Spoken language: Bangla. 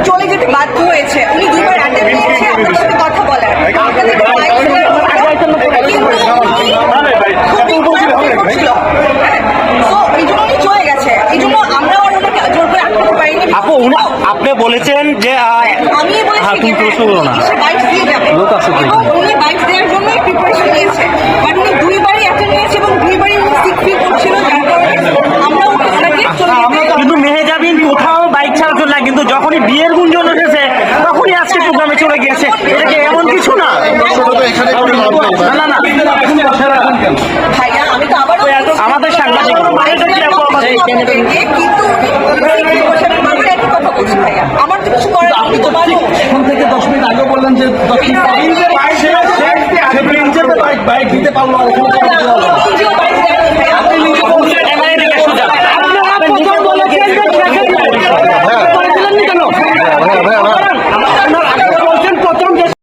চলে যেতে বাধ্য হয়েছে। উনি দুবার অ্যাটেন্ড নিয়েছে আপনাদের সাথে কথা বলার, চলে গেছে। এই জন্য আমরা জোর করে আটকাতে পারিনি। আপু আপনি বলেছেন যে আমি বলেছি বাইক দিয়ে যাবে এবং উনি বাইক দেওয়ার জন্যই প্রিপারেশন নিয়েছে। বাট উনি দুইবারই অ্যাটেন্ড নিয়েছে এবং দুইবারই উনি সিক ফিল করছিল, যার কারণে আমরা ওনাকে চলে যেতে। কিন্তু মেহেজাবিন কোথাও বাইক চালাচ্ছিল না, কিন্তু যখনই বিয়ের গুঞ্জন উঠেছে তখনই আজকে প্রোগ্রামে চলে গিয়েছে। এটা কি এমন কিছু না? না না ভাইয়া, আমি তো আবারও আমাদের সাংবাদিক আমার তো কিছু করার আপনি তো মানুষ। এখন থেকে 10 মিনিট আগে বললেন যে বাইক দিতে পারলো